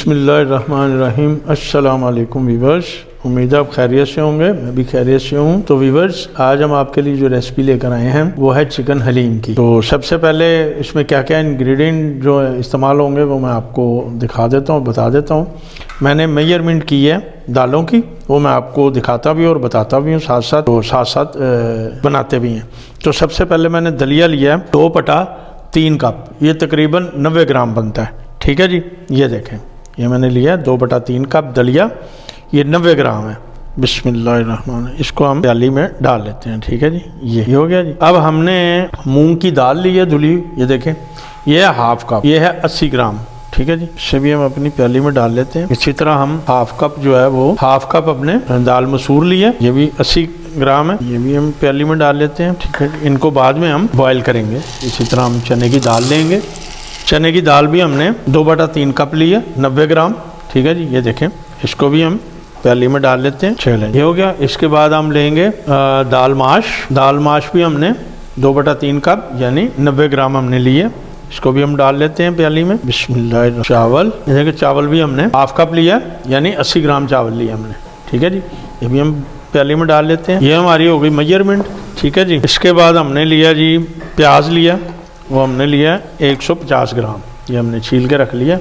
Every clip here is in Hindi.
बिस्मिल्लाहिर्रहमानिर्रहीम। अस्सलाम वालेकुम वीवर्स, उम्मीद आप खैरियत से होंगे। मैं भी खैरियत से हूँ। तो वीवर्स, आज हम आपके लिए जो रेसिपी लेकर आए हैं वो है चिकन हलीम की। तो सबसे पहले इसमें क्या क्या इंग्रेडिएंट जो इस्तेमाल होंगे वो मैं आपको दिखा देता हूँ, बता देता हूँ। मैंने मेजरमेंट की है दालों की, वो मैं आपको दिखाता भी और बताता भी हूँ, साथ साथ तो साथ बनाते भी हैं। तो सबसे पहले मैंने दलिया लिया है 2/3 कप, ये तकरीबन 90 ग्राम बनता है। ठीक है जी, ये देखें, ये मैंने लिया 2/3 कप दलिया, ये 90 ग्राम है। बिस्मिल्लाहिर्रहमान, इसको हम प्याली में डाल लेते हैं। ठीक है जी, ये हो गया जी। अब हमने मूंग की दाल ली है धुली, ये देखें, ये है हाफ कप, ये है 80 ग्राम। ठीक है जी, इसे भी हम अपनी प्याली में डाल लेते हैं। इसी तरह हम हाफ कप जो है वो हाफ कप अपने दाल मसूर लिए, ये भी 80 ग्राम है, ये भी हम प्याली में डाल लेते हैं। ठीक है, इनको बाद में हम बॉयल करेंगे। इसी तरह हम चने की दाल लेंगे, चने की दाल भी हमने 2/3 कप ली है, 90 ग्राम। ठीक है जी, ये देखें, इसको भी हम प्याली में डाल लेते हैं। चलें, ये हो गया। इसके बाद हम लेंगे दाल माश भी हमने 2/3 कप यानी 90 ग्राम हमने लिए, इसको भी हम डाल लेते हैं प्याली में। बिस्मिल्लाह। चावल, ये देखिए, चावल भी हमने हाफ कप लिया यानी 80 ग्राम चावल लिया हमने। ठीक है जी, ये भी हम प्याली में डाल लेते हैं। ये हमारी हो गई मेजरमेंट। ठीक है जी, इसके बाद हमने लिया जी प्याज लिया, वो हमने लिया 150 ग्राम, ये हमने छील के रख लिया।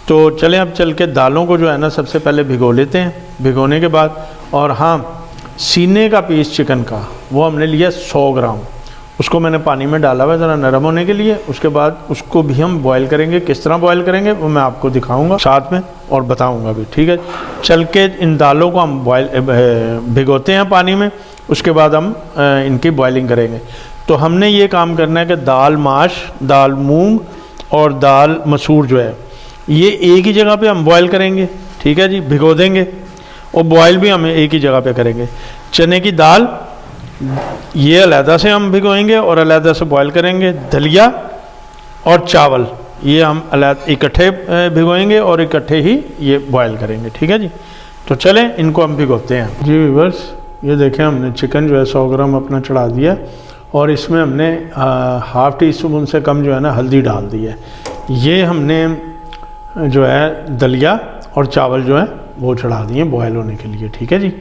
तो चलें अब चल के दालों को जो है ना सबसे पहले भिगो लेते हैं। भिगोने के बाद, और हाँ, सीने का पीस चिकन का वो हमने लिया 100 ग्राम, उसको मैंने पानी में डाला हुआ है ज़रा नरम होने के लिए। उसके बाद उसको भी हम बॉयल करेंगे। किस तरह बॉयल करेंगे वो मैं आपको दिखाऊंगा साथ में और बताऊंगा भी। ठीक है, चल के इन दालों को हम भिगोते हैं पानी में, उसके बाद हम इनकी बॉयलिंग करेंगे। तो हमने ये काम करना है कि दाल माश, दाल मूंग और दाल मसूर जो है ये एक ही जगह पे हम बॉयल करेंगे। ठीक है जी, भिगो देंगे और बॉयल भी हम एक ही जगह पे करेंगे। चने की दाल ये अलहदा से हम भिगोएंगे और अलहदा से बॉयल करेंगे। दलिया और चावल ये हम अलहदा इकट्ठे भिगोएंगे और इकट्ठे ही ये बॉयल करेंगे। ठीक है जी, तो चलें इनको हम भिगोते हैं। जी व्यूअर्स, ये देखें, हमने चिकन जो है 100 ग्राम अपना चढ़ा दिया और इसमें हमने हाफ टी स्पून से कम जो है ना हल्दी डाल दी है। ये हमने जो है दलिया और चावल जो है वो चढ़ा दिए बॉयल होने के लिए। ठीक है जी,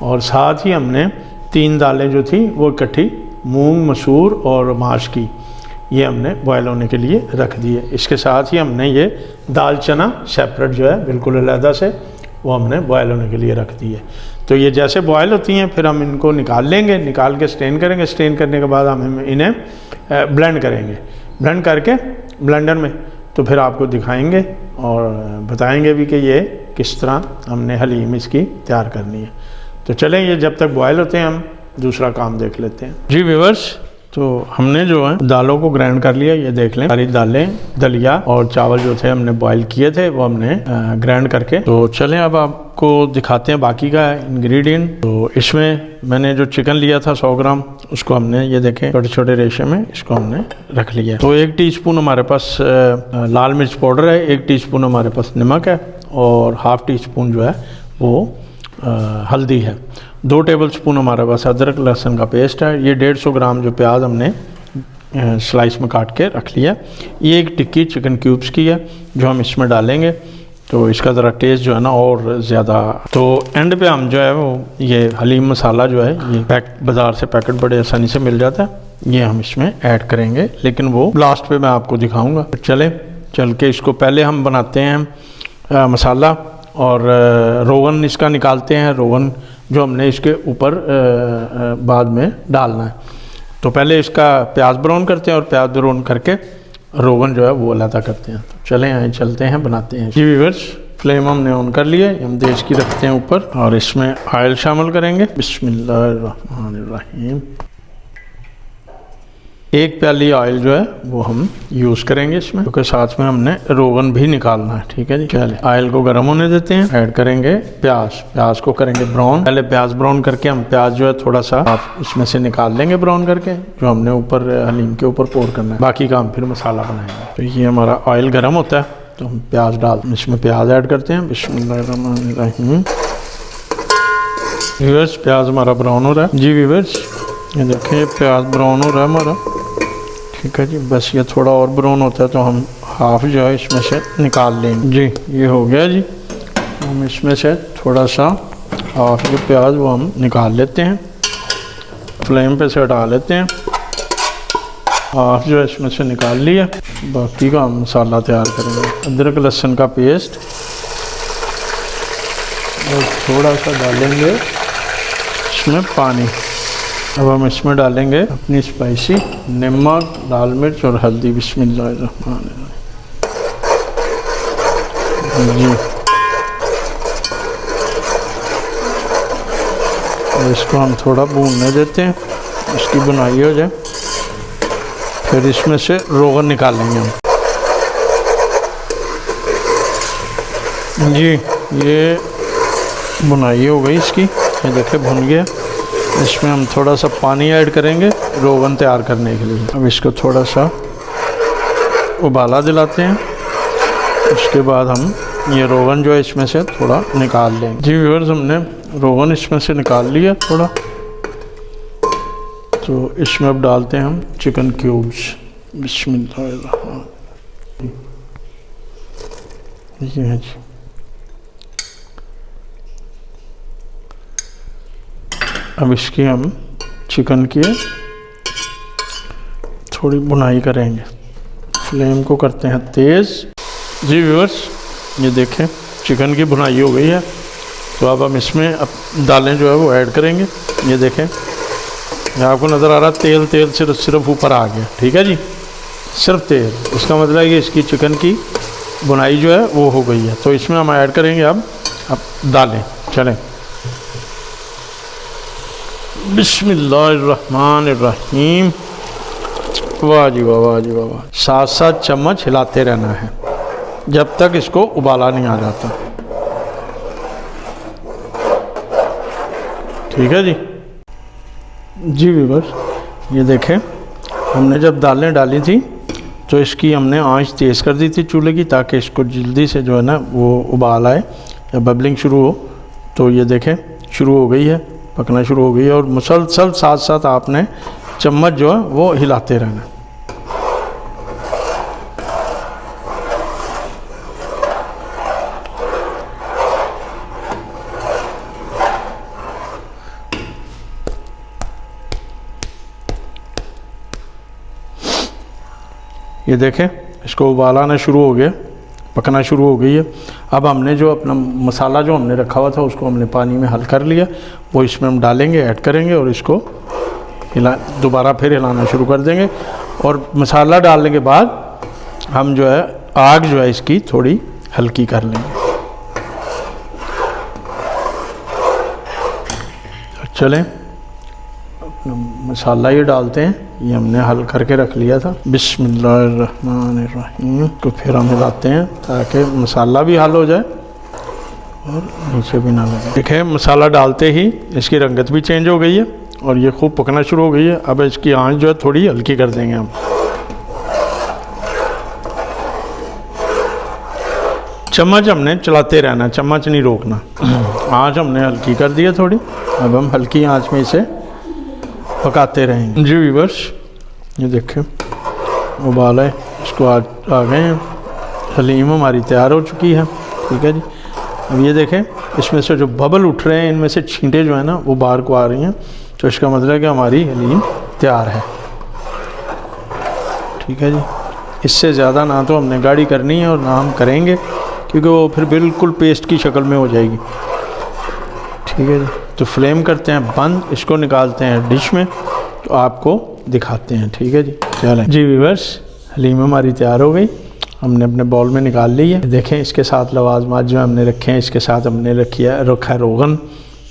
और साथ ही हमने 3 दालें जो थी वो इकट्ठी मूंग, मसूर और माश की, ये हमने बॉयल होने के लिए रख दिए। इसके साथ ही हमने ये दाल चना सेपरेट जो है बिल्कुल अलहदा से वो हमने बॉयल होने के लिए रख दी है। तो ये जैसे बॉयल होती हैं फिर हम इनको निकाल लेंगे, निकाल के स्ट्रेन करेंगे। स्ट्रेन करने के बाद हम इन्हें ब्लेंड करेंगे। ब्लेंड करके ब्लेंडर में तो फिर आपको दिखाएंगे और बताएंगे भी कि ये किस तरह हमने हलीम इसकी तैयार करनी है। तो चलें, ये जब तक बॉयल होते हैं हम दूसरा काम देख लेते हैं। जी व्यूअर्स, तो हमने जो है दालों को ग्राइंड कर लिया, ये देख लें, सारी दालें, दलिया और चावल जो थे हमने बॉयल किए थे वो हमने ग्राइंड करके। तो चलें अब आपको दिखाते हैं बाकी का इंग्रेडिएंट। तो इसमें मैंने जो चिकन लिया था 100 ग्राम, उसको हमने ये देखें छोटे छोटे रेशे में इसको हमने रख लिया। तो 1 टीस्पून हमारे पास लाल मिर्च पाउडर है, 1 टीस्पून हमारे पास नमक है और हाफ टी स्पून जो है वो हल्दी है। 2 टेबल स्पून हमारे पास अदरक लहसुन का पेस्ट है। ये 150 ग्राम जो प्याज हमने स्लाइस में काट के रख लिया। ये एक टिक्की चिकन क्यूब्स की है जो हम इसमें डालेंगे, तो इसका ज़रा टेस्ट जो है ना और ज़्यादा। तो एंड पे हम जो है वो ये हलीम मसाला जो है ये बाज़ार से पैकेट बड़े आसानी से मिल जाता है, ये हम इसमें ऐड करेंगे, लेकिन वो लास्ट पे मैं आपको दिखाऊँगा। चल के इसको पहले हम बनाते हैं मसाला और रोगन इसका निकालते हैं, रोगन जो हमने इसके ऊपर बाद में डालना है। तो पहले इसका प्याज ब्राउन करते हैं और प्याज ब्राउन करके रोगन जो है वो अलग करते हैं। तो चलें यहाँ चलते हैं, बनाते हैं। जी व्यूअर्स, फ्लेम हमने ऑन कर लिया, हम देश की रखते हैं ऊपर और इसमें ऑयल शामिल करेंगे। बिस्मिल्लाहिर्रहमानिर्रहीम। 1 प्याली ऑयल जो है वो हम यूज़ करेंगे इसमें, क्योंकि साथ में हमने रोगन भी निकालना है। ठीक है जी, चलिए ऑयल को गर्म होने देते हैं। ऐड करेंगे प्याज को करेंगे ब्राउन। पहले प्याज ब्राउन करके हम प्याज जो है थोड़ा सा आप इसमें से निकाल लेंगे ब्राउन करके, जो हमने ऊपर हलीम के ऊपर पोर करना है। बाकी का हम फिर मसाला बनाएंगे। तो ये हमारा ऑयल गर्म होता है तो हम प्याज इसमें प्याज ऐड करते हैं। बिस्मिल्लाहिर्रहमानिर्रहीम। व्यूअर्स, प्याज हमारा ब्राउन हो रहा है। जी व्यूअर्स, ये देखें प्याज ब्राउन हो रहा है हमारा। ठीक है जी, बस ये थोड़ा और ब्राउन होता है तो हम हाफ जो है इसमें से निकाल लेंगे। जी ये हो गया जी। हम इसमें से थोड़ा सा हाफ जो प्याज वो हम निकाल लेते हैं, फ्लेम पे से हटा लेते हैं। हाफ जो है इसमें से निकाल लिया। बाकी का हम मसाला तैयार करेंगे। अदरक लहसुन का पेस्ट और थोड़ा सा डालेंगे इसमें पानी। अब हम इसमें डालेंगे अपनी स्पाइसी नमक, लाल मिर्च और हल्दी। बिस्मिल्लाहिर्रहमानिर्रहीम जी। और इसको हम थोड़ा भूनने देते हैं, इसकी बुनाई हो जाए। फिर इसमें से रोगन निकालेंगे हम। जी ये बुनाई हो गई इसकी, ये देखिए भुन गया। इसमें हम थोड़ा सा पानी ऐड करेंगे रोगन तैयार करने के लिए। अब इसको थोड़ा सा उबाला दिलाते हैं। उसके बाद हम ये रोगन जो है इसमें से थोड़ा निकाल लेंगे। जी व्यूअर्स, हमने रोगन इसमें से निकाल लिया थोड़ा। तो इसमें अब डालते हैं हम चिकन क्यूब्स। बिस्मिल्लाहिर्रहमानिर्रहीम। जी हाँ जी। अब इसकी हम चिकन की थोड़ी बुनाई करेंगे। फ्लेम को करते हैं तेज़। जी व्यूअर्स, ये देखें चिकन की बुनाई हो गई है। तो अब हम इसमें अब दालें जो है वो ऐड करेंगे। ये देखें, ये आपको नज़र आ रहा है तेल तेल सिर्फ ऊपर आ गया। ठीक है जी, सिर्फ तेल। इसका मतलब है कि इसकी चिकन की बुनाई जो है वो हो गई है। तो इसमें हम ऐड करेंगे अब दालें। चलें, बिस्मिल्लाहिर्रहमानिर्रहीम। वाह जी वाह, वाह जी वाह, वाह। 7-7 चम्मच हिलाते रहना है जब तक इसको उबाला नहीं आ जाता। ठीक है जी। जी व्यूअर्स, ये देखें हमने जब दालें डाली थी तो इसकी हमने आंच तेज़ कर दी थी चूल्हे की, ताकि इसको जल्दी से जो है ना वो उबाल आए या बबलिंग शुरू हो। तो ये देखें शुरू हो गई है, पकना शुरू हो गई है। और मुसलसल साथ साथ आपने चम्मच जो है वो हिलाते रहना। ये देखें इसको उबाल आना शुरू हो गया, पकना शुरू हो गई है। अब हमने जो अपना मसाला जो हमने रखा हुआ था उसको हमने पानी में हल कर लिया, वो इसमें हम डालेंगे, ऐड करेंगे और इसको दोबारा फिर हिलाना शुरू कर देंगे। और मसाला डालने के बाद हम जो है आग जो है इसकी थोड़ी हल्की कर लेंगे। चलें अपना मसाला ये डालते हैं, ये हमने हल करके रख लिया था। बिस्मिल्लाहिर्रहमानिर्रहीम। तो फिर हम हिलाते हैं ताकि मसाला भी हल हो जाए और नीचे भी ना लगे। देखिए मसाला डालते ही इसकी रंगत भी चेंज हो गई है और ये खूब पकना शुरू हो गई है। अब इसकी आंच जो है थोड़ी हल्की कर देंगे हम। चम्मच हमने चलाते रहना, चम्मच नहीं रोकना। आंच हमने हल्की कर दी है थोड़ी। अब हम हल्की आंच में इसे पकाते रहेंगे। जी व्यूअर्स, ये देखें उबाल है, इसको आ गए हैं। हलीम हमारी तैयार हो चुकी है। ठीक है जी। अब ये देखें इसमें से जो बबल उठ रहे हैं, इनमें से छींटे जो है ना वो बाहर को आ रही हैं। तो इसका मतलब है कि हमारी हलीम तैयार है। ठीक है जी। इससे ज़्यादा ना तो हमने गाढ़ी करनी है और ना हम करेंगे, क्योंकि वो फिर बिल्कुल पेस्ट की शक्ल में हो जाएगी। ठीक है जी। तो फ्लेम करते हैं बंद, इसको निकालते हैं डिश में, तो आपको दिखाते हैं। ठीक है जी। चलें जी व्यूअर्स, हलीम हमारी तैयार हो गई, हमने अपने बाउल में निकाल ली है। देखें इसके साथ लवाजमात जो हमने रखे हैं, इसके साथ हमने रखा है रोगन,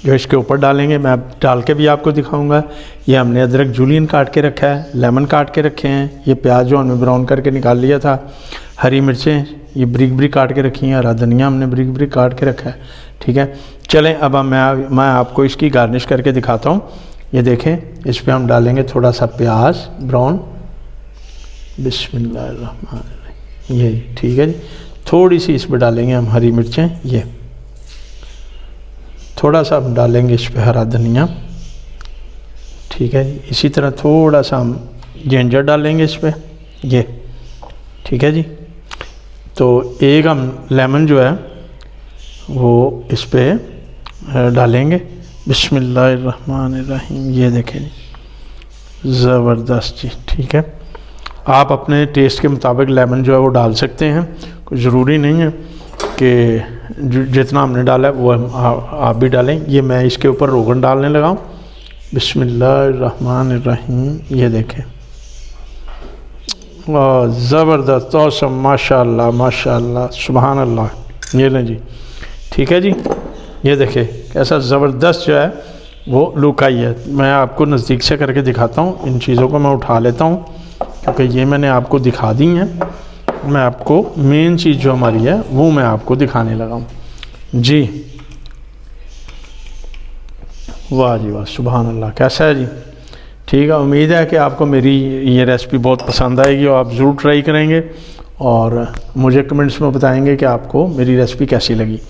जो इसके ऊपर डालेंगे। मैं डाल के भी आपको दिखाऊंगा। ये हमने अदरक जूलियन काट के रखा है, लेमन काट के रखे हैं। ये प्याज जो हमने ब्राउन करके निकाल लिया था। हरी मिर्चें ये ब्रिक ब्रिक काट के रखी हैं। हरा धनिया हमने ब्रिक ब्रिक काट के रखा है। ठीक है। चलें अब मैं आपको इसकी गार्निश करके दिखाता हूँ। ये देखें इस पर हम डालेंगे थोड़ा सा प्याज ब्राउन। बिस्मिल्लाहिर्रहमानिर्रहीम। ये ठीक है जी। थोड़ी सी इस पर डालेंगे हम हरी मिर्चें। ये थोड़ा सा हम डालेंगे इस पर हरा धनिया। ठीक है जी। इसी तरह थोड़ा सा हम जिंजर डालेंगे इस पर। ये ठीक है जी। तो एक हम लेमन जो है वो इस पे डालेंगे। बिस्मिल्लाहिर्रहमानिर्रहीम। ये देखें जी, ज़बरदस्त जी। ठीक है, आप अपने टेस्ट के मुताबिक लेमन जो है वो डाल सकते हैं, कोई ज़रूरी नहीं है कि जितना हमने डाला है वो आप भी डालें। ये मैं इसके ऊपर रोगन डालने लगा हूँ। बिस्मिल्लाहिर्रहमानिर्रहीम। ये देखें, ज़बरदस्त, औसम, माशाअल्लाह माशाअल्लाह, सुभान अल्लाह। ये लें जी, ठीक है जी। ये देखें कैसा ज़बरदस्त जो है वो लुक आई है। मैं आपको नज़दीक से करके दिखाता हूँ। इन चीज़ों को मैं उठा लेता हूँ क्योंकि ये मैंने आपको दिखा दी हैं। मैं आपको मेन चीज़ जो हमारी है वो मैं आपको दिखाने लगा हूँ जी। वाह जी वाह, सुभान अल्लाह। कैसा है जी? ठीक है, उम्मीद है कि आपको मेरी ये रेसिपी बहुत पसंद आएगी और आप ज़रूर ट्राई करेंगे और मुझे कमेंट्स में बताएंगे कि आपको मेरी रेसिपी कैसी लगी।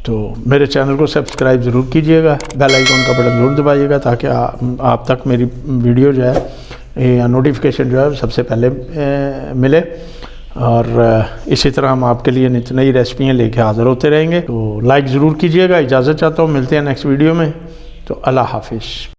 तो मेरे चैनल को सब्सक्राइब ज़रूर कीजिएगा, बेल आइकॉन का बटन ज़रूर दबाइएगा ताकि आप तक मेरी वीडियो जो है या नोटिफिकेशन जो है सबसे पहले मिले। और इसी तरह हम आपके लिए नित नई रेसिपियाँ लेके हाज़िर होते रहेंगे। तो लाइक ज़रूर कीजिएगा। इजाज़त चाहता हूँ, मिलते हैं नेक्स्ट वीडियो में। तो अल्लाह हाफिज़।